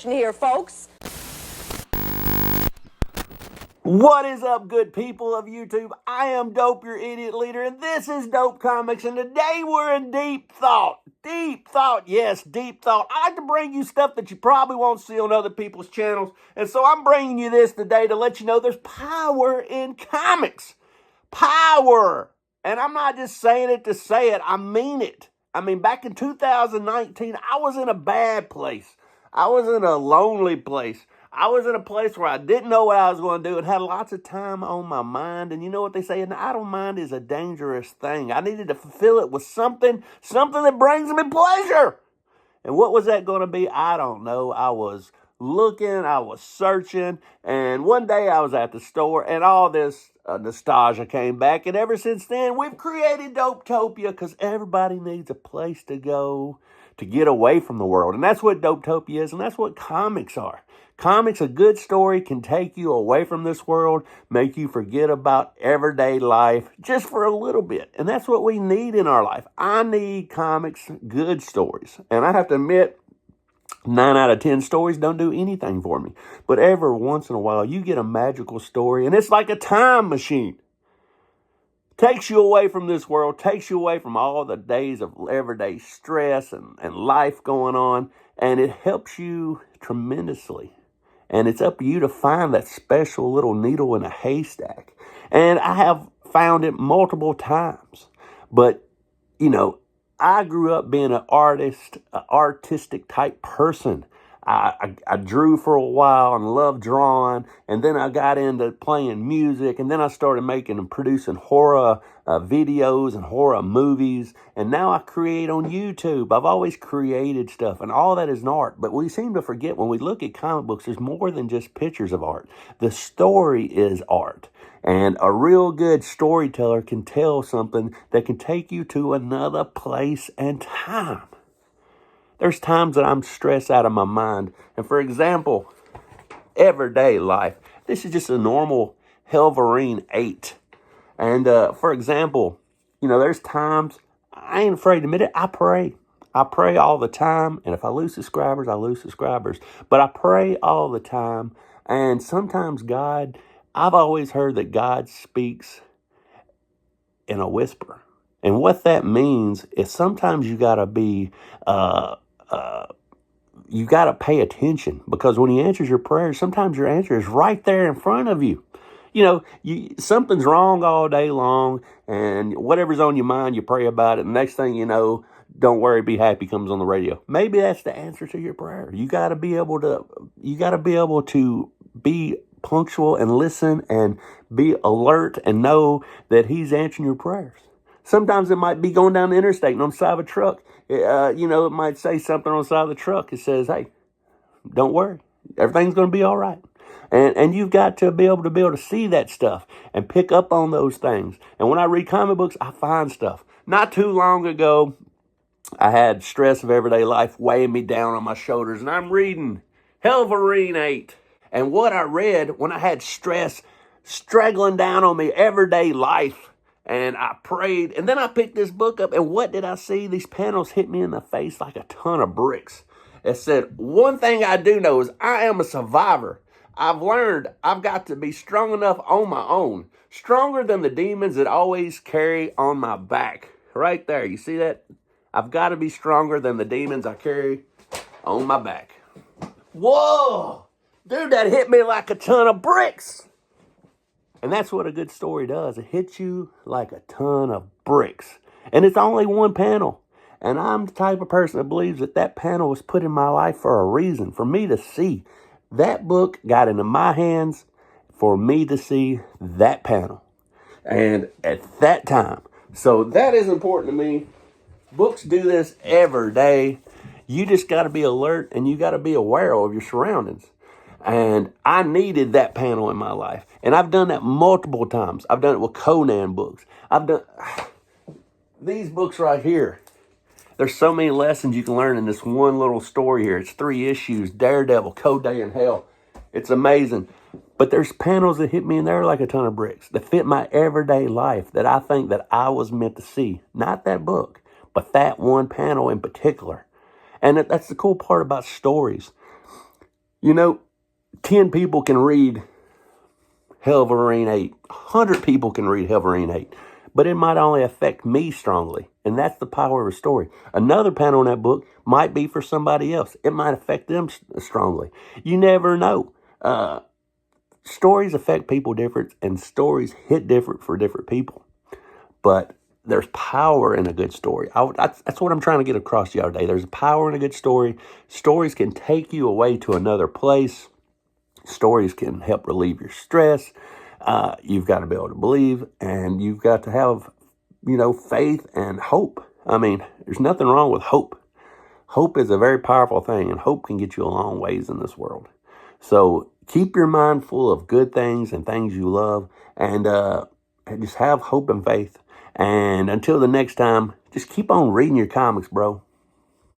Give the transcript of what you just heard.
competition here, folks. What is up, good people of YouTube? I am Dope, your idiot leader, and this is Dope Comics, and today we're in deep thought. Deep thought, yes, deep thought. I like to bring you stuff that you probably won't see on other people's channels, and so I'm bringing you this today to let you know there's power in comics. Power! And I'm not just saying it to say it, I mean it. I mean, back in 2019, I was in a bad place. I was in a lonely place. I was in a place where I didn't know what I was going to do and had lots of time on my mind. And you know what they say, an idle mind is a dangerous thing. I needed to fulfill it with something that brings me pleasure. And what was that going to be? I don't know. I was looking, I was searching, and one day I was at the store and all this nostalgia came back. And ever since then, we've created Dopetopia because everybody needs a place to go to get away from the world. And that's what Dopetopia is, and that's what comics are. Comics, a good story, can take you away from this world, make you forget about everyday life just for a little bit. And that's what we need in our life. I need comics, good stories. And I have to admit, 9 out of 10 stories don't do anything for me. But every once in a while, you get a magical story, and it's like a time machine. Takes you away from this world, takes you away from all the days of everyday stress and life going on, and it helps you tremendously. And it's up to you to find that special little needle in a haystack. And I have found it multiple times. But, you know, I grew up being an artistic type person. I drew for a while and loved drawing, and then I got into playing music, and then I started making and producing horror videos and horror movies, and now I create on YouTube. I've always created stuff, and all that is an art, but we seem to forget when we look at comic books, there's more than just pictures of art. The story is art, and a real good storyteller can tell something that can take you to another place and time. There's times that I'm stressed out of my mind. And for example, everyday life. This is just a normal Helverine 8. And for example, you know, there's times, I ain't afraid to admit it, I pray. I pray all the time. And if I lose subscribers, I lose subscribers. But I pray all the time. And sometimes God, I've always heard that God speaks in a whisper. And what that means is sometimes you got to be... you got to pay attention, because when he answers your prayers, sometimes your answer is right there in front of you. You know, something's wrong all day long, and whatever's on your mind, you pray about it. And next thing you know, "Don't worry, be happy" comes on the radio. Maybe that's the answer to your prayer. You got to be able to be punctual and listen and be alert and know that he's answering your prayers. Sometimes it might be going down the interstate and on the side of a truck. You know, it might say something on the side of the truck. It says, "Hey, don't worry. Everything's going to be all right." And you've got to be able to see that stuff and pick up on those things. And when I read comic books, I find stuff. Not too long ago, I had stress of everyday life weighing me down on my shoulders. And I'm reading Helverine 8. And what I read when I had stress straggling down on me, everyday life, and I prayed, and then I picked this book up, and what did I see? These panels hit me in the face like a ton of bricks. It said, "One thing I do know is I am a survivor. I've learned I've got to be strong enough on my own, stronger than the demons that always carry on my back." Right there, you see that? I've got to be stronger than the demons I carry on my back. Whoa! Dude, that hit me like a ton of bricks. And that's what a good story does. It hits you like a ton of bricks. And it's only one panel. And I'm the type of person that believes that panel was put in my life for a reason, for me to see. That book got into my hands for me to see that panel. And at that time. So that is important to me. Books do this every day. You just got to be alert, and you got to be aware of your surroundings. And I needed that panel in my life. And I've done that multiple times. I've done it with Conan books. I've done these books right here. There's so many lessons you can learn in this one little story here. It's 3 issues, Daredevil, Code Day in Hell. It's amazing. But there's panels that hit me in there like a ton of bricks that fit my everyday life that I think that I was meant to see. Not that book, but that one panel in particular. And that's the cool part about stories. You know, 10 people can read Wolverine 8. 100 people can read Wolverine 8. But it might only affect me strongly. And that's the power of a story. Another panel in that book might be for somebody else. It might affect them strongly. You never know. Stories affect people different, and stories hit different for different people. But there's power in a good story. That's what I'm trying to get across to you today. There's power in a good story. Stories can take you away to another place. Stories can help relieve your stress. You've got to be able to believe, and you've got to have, faith and hope. I mean, there's nothing wrong with hope. Hope is a very powerful thing, and hope can get you a long ways in this world. So keep your mind full of good things and things you love, and just have hope and faith. And until the next time, just keep on reading your comics, bro.